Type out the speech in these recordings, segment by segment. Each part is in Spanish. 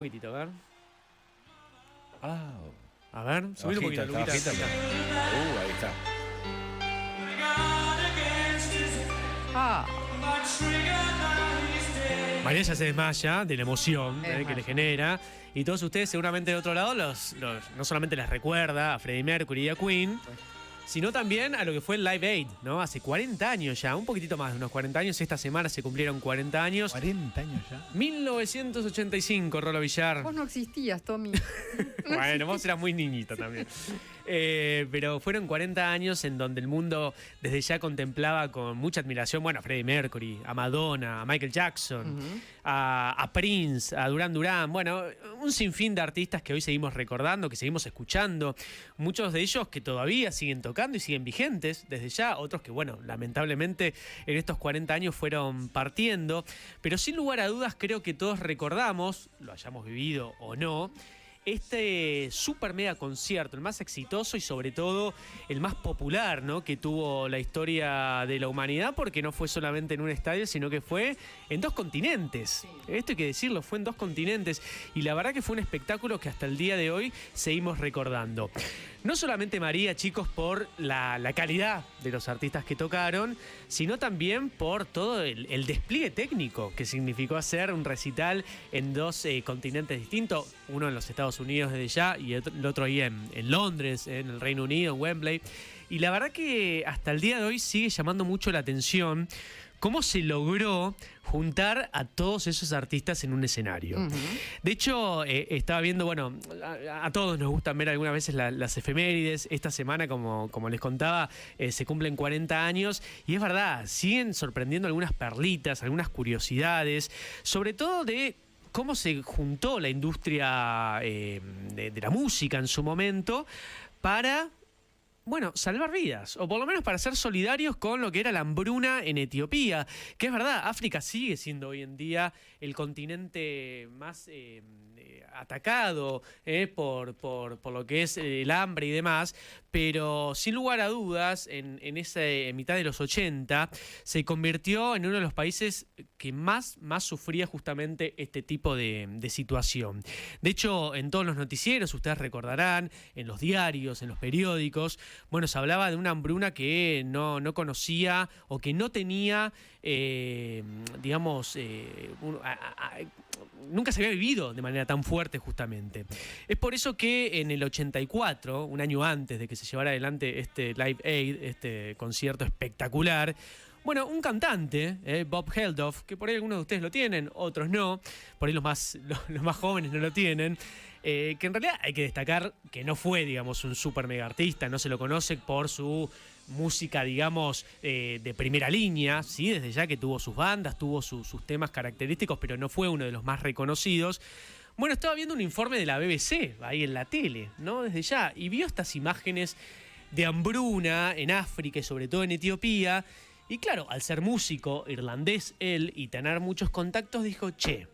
Poquitito, a ver. Ah, A ver, subir un poquito, Luquita. bajita. Ahí está. Ah. María ya se desmaya de la emoción que le genera. Y todos ustedes seguramente de otro lado no solamente les recuerda a Freddie Mercury y a Queen, sino también a lo que fue el Live Aid, ¿no? Hace 40 años ya, un poquitito más de unos 40 años. Esta semana se cumplieron 40 años. 40 años ya. 1985, Rolo Villar. Vos no existías, Tommy. Bueno, vos eras muy niñita también. Pero fueron 40 años en donde el mundo desde ya contemplaba con mucha admiración, bueno, a Freddie Mercury, a Madonna, a Michael Jackson, a Prince, a Duran Duran, bueno, un sinfín de artistas que hoy seguimos recordando, que seguimos escuchando, muchos de ellos que todavía siguen tocando y siguen vigentes desde ya, otros que, bueno, lamentablemente en estos 40 años fueron partiendo, pero sin lugar a dudas creo que todos recordamos, lo hayamos vivido o no, este super mega concierto, el más exitoso y sobre todo el más popular, ¿no?, que tuvo la historia de la humanidad, porque no fue solamente en un estadio, sino que fue en 2 continentes. Esto hay que decirlo, fue en 2 continentes. Y la verdad que fue un espectáculo que hasta el día de hoy seguimos recordando. No solamente, María, chicos, por la calidad de los artistas que tocaron, sino también por todo el despliegue técnico que significó hacer un recital en 2 continentes distintos, uno en los Estados Unidos desde ya y el otro ahí en Londres, en el Reino Unido, en Wembley. Y la verdad que hasta el día de hoy sigue llamando mucho la atención cómo se logró juntar a todos esos artistas en un escenario. De hecho, estaba viendo, bueno, a todos nos gustan ver algunas veces las efemérides. Esta semana, como les contaba, se cumplen 40 años y es verdad, siguen sorprendiendo algunas perlitas, algunas curiosidades, sobre todo de cómo se juntó la industria de la música en su momento para, bueno, salvar vidas, o por lo menos para ser solidarios con lo que era la hambruna en Etiopía, que es verdad, África sigue siendo hoy en día el continente más atacado por lo que es el hambre y demás, pero sin lugar a dudas, en mitad de los 80, se convirtió en uno de los países que más sufría justamente este tipo de situación. De hecho, en todos los noticieros, ustedes recordarán, en los diarios, en los periódicos, bueno, se hablaba de una hambruna que no conocía o que no tenía, digamos, nunca se había vivido de manera tan fuerte justamente. Es por eso que en el 84, un año antes de que se llevara adelante este Live Aid, este concierto espectacular, bueno, un cantante, Bob Geldof, que por ahí algunos de ustedes lo tienen, otros no, por ahí los más jóvenes no lo tienen, que en realidad hay que destacar que no fue, digamos, un super mega artista, no se lo conoce por su música, digamos, de primera línea, ¿sí? Desde ya que tuvo sus bandas, tuvo sus temas característicos, pero no fue uno de los más reconocidos. Bueno, estaba viendo un informe de la BBC, ahí en la tele, ¿no? Desde ya, y vio estas imágenes de hambruna en África y sobre todo en Etiopía. Y claro, al ser músico irlandés él y tener muchos contactos, dijo, che,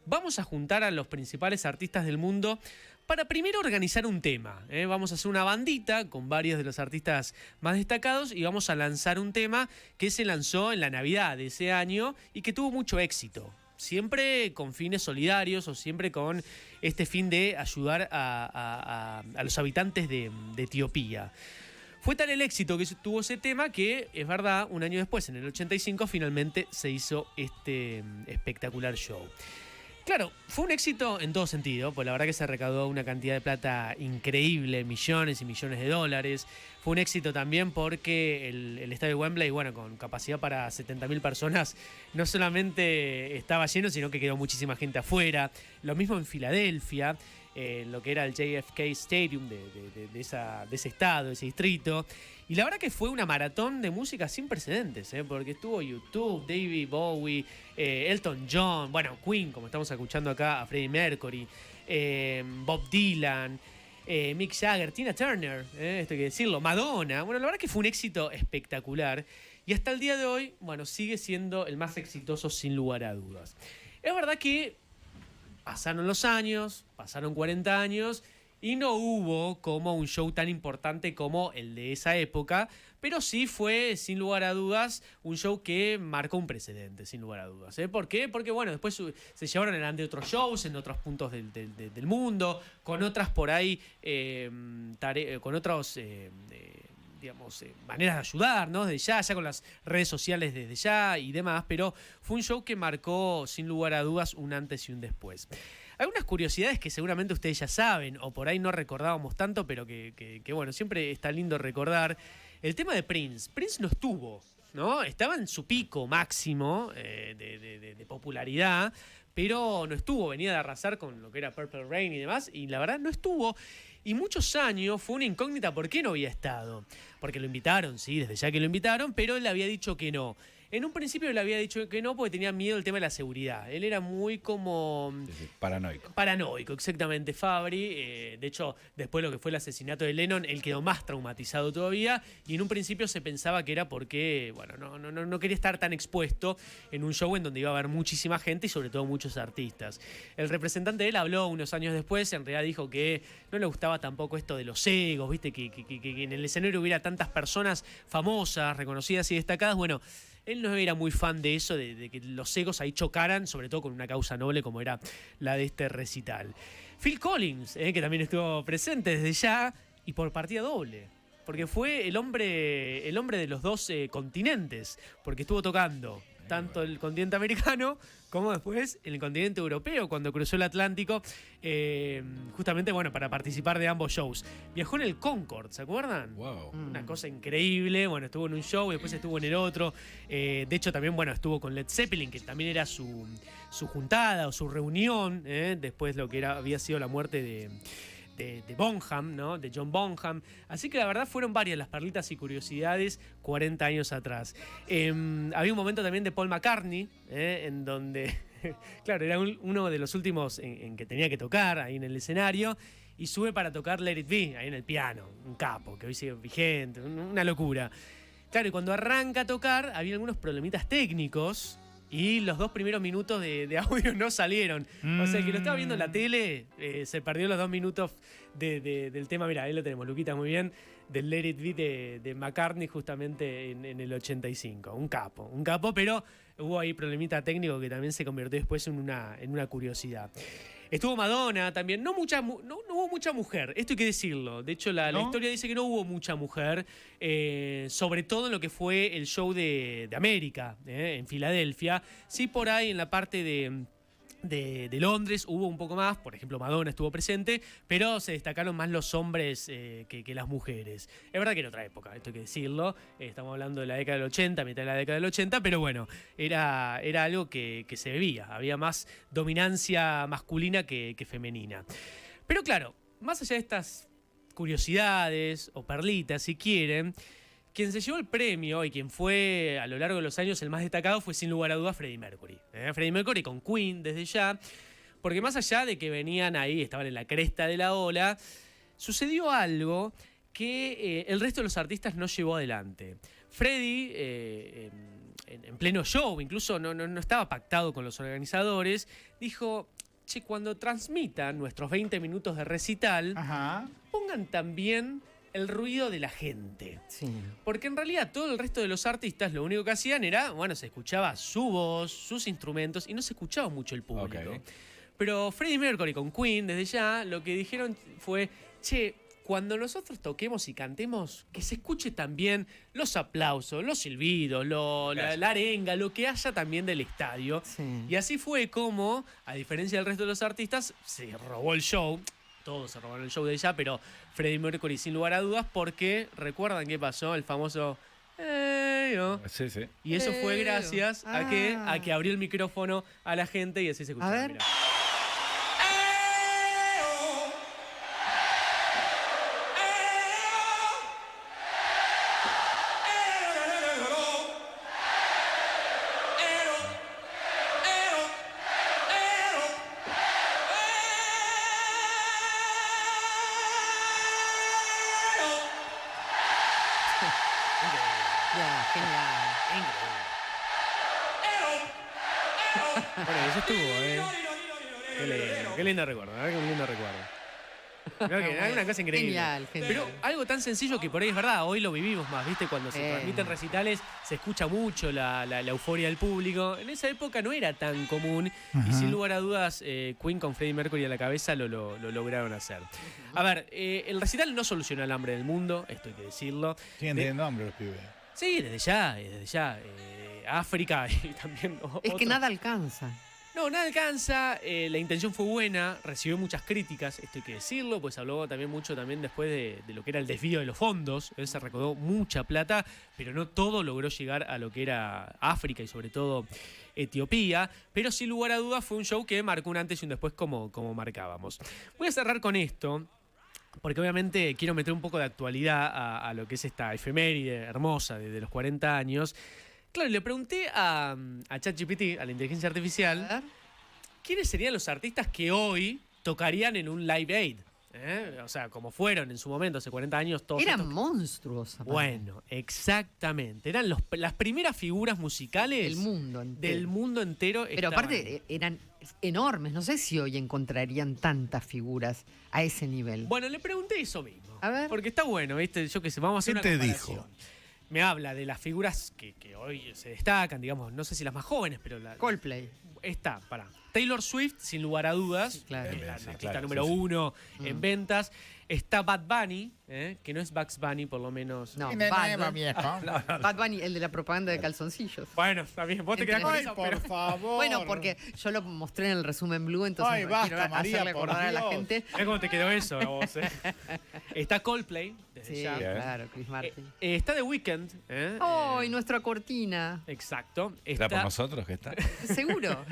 vamos a juntar a los principales artistas del mundo para primero organizar un tema. Vamos a hacer una bandita con varios de los artistas más destacados y vamos a lanzar un tema que se lanzó en la Navidad de ese año y que tuvo mucho éxito. Siempre con fines solidarios o siempre con este fin de ayudar a los habitantes de Etiopía. Fue tal el éxito que tuvo ese tema que, es verdad, un año después, en el 85, finalmente se hizo este espectacular show. Claro, fue un éxito en todo sentido, pues la verdad que se recaudó una cantidad de plata increíble, millones y millones de dólares. Fue un éxito también porque el estadio Wembley, bueno, con capacidad para 70.000 personas, no solamente estaba lleno, sino que quedó muchísima gente afuera. Lo mismo en Filadelfia, lo que era el JFK Stadium de ese estado, de ese distrito. Y la verdad que fue una maratón de música sin precedentes, porque estuvo YouTube, David Bowie, Elton John, bueno, Queen, como estamos escuchando acá, a Freddie Mercury, Bob Dylan, Mick Jagger, Tina Turner, esto hay que decirlo, Madonna. Bueno, la verdad que fue un éxito espectacular. Y hasta el día de hoy, bueno, sigue siendo el más exitoso sin lugar a dudas. Es verdad que pasaron los años, pasaron 40 años Y no hubo como un show tan importante como el de esa época, pero sí fue, sin lugar a dudas, un show que marcó un precedente, sin lugar a dudas. ¿Por qué? Porque, bueno, después se llevaron adelante otros shows en otros puntos del mundo, con otras por ahí, con otros... digamos, maneras de ayudar, ¿no? Desde ya con las redes sociales desde ya y demás, pero fue un show que marcó, sin lugar a dudas, un antes y un después. Algunas curiosidades que seguramente ustedes ya saben, o por ahí no recordábamos tanto, pero que bueno, siempre está lindo recordar. El tema de Prince. Prince no estuvo, ¿no? Estaba en su pico máximo de popularidad, pero no estuvo. Venía de arrasar con lo que era Purple Rain y demás, y la verdad no estuvo. Y muchos años fue una incógnita por qué no había estado. Porque lo invitaron, sí, desde ya que lo invitaron, pero él había dicho que no. En un principio le había dicho que no porque tenía miedo del tema de la seguridad. Él era muy como... paranoico. Paranoico, exactamente, Fabri. De hecho, después de lo que fue el asesinato de Lennon, él quedó más traumatizado todavía. Y en un principio se pensaba que era porque, bueno, no quería estar tan expuesto en un show en donde iba a haber muchísima gente y sobre todo muchos artistas. El representante de él habló unos años después, en realidad dijo que no le gustaba tampoco esto de los egos, ¿viste? Que en el escenario hubiera tantas personas famosas, reconocidas y destacadas. Bueno, él no era muy fan de eso, de que los egos ahí chocaran, sobre todo con una causa noble como era la de este recital. Phil Collins, que también estuvo presente desde ya, y por partida doble. Porque fue el hombre de los dos continentes, porque estuvo tocando tanto el continente americano como después en el continente europeo cuando cruzó el Atlántico, justamente bueno, para participar de ambos shows. Viajó en el Concorde, ¿se acuerdan? Wow. Una cosa increíble. Bueno, estuvo en un show y después estuvo en el otro. De hecho, también, bueno, estuvo con Led Zeppelin, que también era su juntada o su reunión, después de lo que había sido la muerte de Bonham, ¿no? De John Bonham. Así que la verdad fueron varias las perlitas y curiosidades 40 años atrás. Había un momento también de Paul McCartney, en donde, claro, era uno de los últimos en que tenía que tocar ahí en el escenario, y sube para tocar Let It Be, ahí en el piano. Un capo, que hoy sigue vigente, una locura. Claro, y cuando arranca a tocar, había algunos problemitas técnicos, y los 2 primeros minutos de audio no salieron. O sea, el que lo estaba viendo en la tele se perdió los 2 minutos del tema. Mira, ahí lo tenemos, Luquita, muy bien. Del Let It Be de McCartney justamente en el 85. Un capo, pero hubo ahí problemita técnico que también se convirtió después en una curiosidad. Estuvo Madonna también. No hubo mucha mujer, esto hay que decirlo. De hecho, la historia dice que no hubo mucha mujer, sobre todo en lo que fue el show de América, en Filadelfia. Sí, por ahí en la parte de Londres hubo un poco más. Por ejemplo, Madonna estuvo presente, pero se destacaron más los hombres que las mujeres. Es verdad que en otra época, esto hay que decirlo. Estamos hablando de la década del 80, mitad de la década del 80, pero bueno, era algo que se veía. Había más dominancia masculina que femenina. Pero claro, más allá de estas curiosidades o perlitas, si quieren, quien se llevó el premio y quien fue a lo largo de los años el más destacado fue sin lugar a dudas Freddie Mercury. Freddie Mercury con Queen desde ya, porque más allá de que venían ahí, estaban en la cresta de la ola, sucedió algo que el resto de los artistas no llevó adelante. Freddie, en pleno show, incluso no estaba pactado con los organizadores, dijo: che, cuando transmitan nuestros 20 minutos de recital, pongan también el ruido de la gente. Sí. Porque en realidad todo el resto de los artistas lo único que hacían era, bueno, se escuchaba su voz, sus instrumentos y no se escuchaba mucho el público. Okay. Pero Freddie Mercury con Queen, desde ya, lo que dijeron fue: che, cuando nosotros toquemos y cantemos, que se escuche también los aplausos, los silbidos, la arenga, lo que haya también del estadio. Sí. Y así fue como, a diferencia del resto de los artistas, se robó el show. Todos se robaron el show de ella, pero Freddie Mercury sin lugar a dudas, porque recuerdan qué pasó, el famoso Sí, sí. Y eso fue gracias a que abrió el micrófono a la gente y así se escuchó. Mirá. Bueno, eso estuvo, Qué lindo recuerdo, qué lindo recuerdo. Creo que era una cosa increíble. Genial, genial. Pero algo tan sencillo que por ahí es verdad, hoy lo vivimos más, ¿viste? Cuando se transmiten recitales se escucha mucho la euforia del público. En esa época no era tan común y sin lugar a dudas Queen con Freddie Mercury a la cabeza lo lograron hacer. A ver, el recital no solucionó el hambre del mundo, esto hay que decirlo. Siguen teniendo hambre los pibes. Sí, desde ya. África y también... Es que nada alcanza. No, nada alcanza, la intención fue buena, recibió muchas críticas, esto hay que decirlo, pues habló también mucho también después de lo que era el desvío de los fondos, él se recaudó mucha plata, pero no todo logró llegar a lo que era África y sobre todo Etiopía, pero sin lugar a dudas fue un show que marcó un antes y un después como marcábamos. Voy a cerrar con esto, porque obviamente quiero meter un poco de actualidad a lo que es esta efeméride hermosa de los 40 años. Claro, le pregunté a ChatGPT, a la inteligencia artificial, ¿quiénes serían los artistas que hoy tocarían en un Live Aid? O sea, como fueron en su momento, hace 40 años, todos eran monstruos. Bueno, exactamente. Eran las primeras figuras musicales del mundo entero. Pero aparte eran enormes. No sé si hoy encontrarían tantas figuras a ese nivel. Bueno, le pregunté eso mismo. A ver. Porque está bueno, ¿viste? Yo qué sé, vamos a hacer una comparación. Dijo? Me habla de las figuras que hoy se destacan, digamos, no sé si las más jóvenes, pero... Coldplay. Está, Taylor Swift, sin lugar a dudas, sí, claro. Es la artista número uno en ventas. Está Bad Bunny, que no es Bugs Bunny, por lo menos. No, Bad Bunny, el de la propaganda de calzoncillos. Bueno, está bien, vos te quedás con eso, por favor. Bueno, porque yo lo mostré en el resumen Blue, entonces quiero hacerle acordar a la gente. ¿Ves cómo te quedó eso a vos? Está Coldplay, desde sí, ya. Claro, Chris Martin. Está The Weeknd. Y nuestra cortina. Exacto. ¿Está por nosotros que está? Seguro.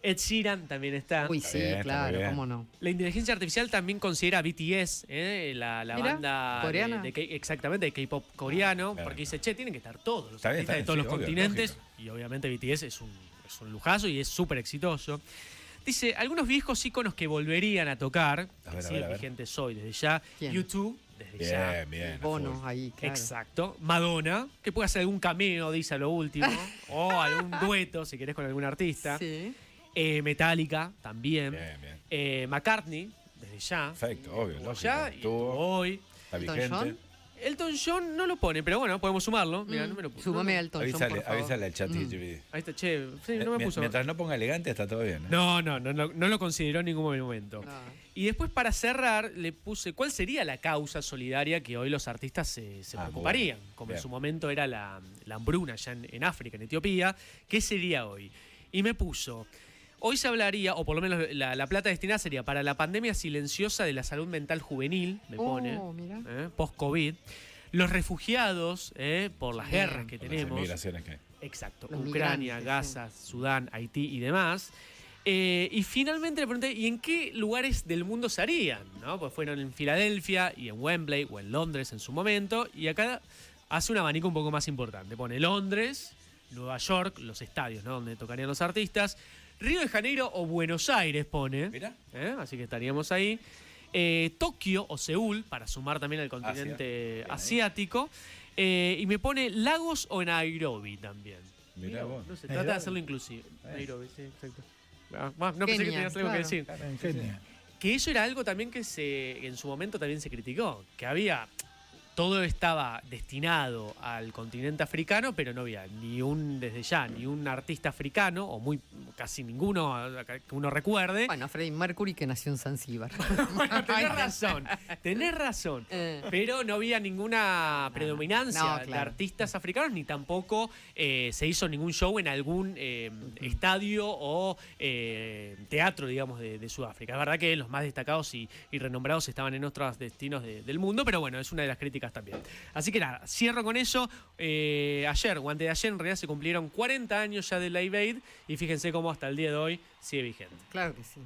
Ed Sheeran también está. Uy, sí, bien, claro, cómo no. La inteligencia artificial también considera a BTS, la banda coreana. Exactamente, de K-pop coreano, Claro. porque dice, tienen que estar todos los Está bien, artistas de todos los obvio, continentes, lógico. y obviamente BTS es un lujazo y es súper exitoso. Dice, algunos viejos íconos que volverían a tocar, que siguen vigentes hoy desde ya, ¿Quién? YouTube, desde ya. Bien. Bono ahí, claro. Exacto. Madonna, que puede hacer algún cameo, dice a lo último, o algún dueto, si querés, con algún artista. Sí. Metallica, también. Bien. McCartney, desde ya. Perfecto, obvio, lógico. Ya, y Estuvo, hoy. está Elton vigente. John. Elton John no lo pone, pero bueno, podemos sumarlo. Mira, no me lo puso. Súmame a Elton John, por favor. Avísale al chat GPT. Ahí está, che. Sí, no me puso. Mientras no ponga elegante, está todo bien. No lo consideró en ningún momento. No. Y después, para cerrar, le puse cuál sería la causa solidaria que hoy los artistas se preocuparían. Bueno. Como Bien. en su momento era la hambruna allá en África, en Etiopía. ¿Qué sería hoy? Y me puso... Hoy se hablaría, o por lo menos la plata destinada sería para la pandemia silenciosa de la salud mental juvenil, me pone, mira. post-COVID, los refugiados por las guerras que Por las tenemos. migraciones que hay. Exacto, Los Ucrania, migrantes, Gaza, Sudán, Haití y demás. Y finalmente le pregunté, ¿y en qué lugares del mundo se harían? ¿No? Pues fueron en Filadelfia y en Wembley o en Londres en su momento. Y acá hace un abanico un poco más importante. Pone Londres, Nueva York, los estadios, ¿no? Donde tocarían los artistas. Río de Janeiro o Buenos Aires pone. Mira. Así que estaríamos ahí. Tokio o Seúl, para sumar también al continente asiático. Y me pone Lagos o Nairobi también. Mirá vos. No se trata de hacerlo inclusive. Nairobi, sí, exacto. No pensé que Kenia, tenías algo que decir. Claro, en Kenia. Que eso era algo también que en su momento también se criticó. Que había... Todo estaba destinado al continente africano, pero no había ni un artista africano, o casi ninguno que uno recuerde. Bueno, Freddie Mercury, que nació en Zanzíbar. Bueno, tenés razón. Pero no había ninguna predominancia de artistas africanos, ni tampoco se hizo ningún show en algún estadio o teatro, digamos, de Sudáfrica. Es verdad que los más destacados y renombrados estaban en otros destinos del mundo, pero bueno, es una de las críticas también. Así que nada, cierro con eso. Ayer o antes de ayer en realidad se cumplieron 40 años ya de Live Aid y fíjense cómo hasta el día de hoy sigue vigente. Claro que sí.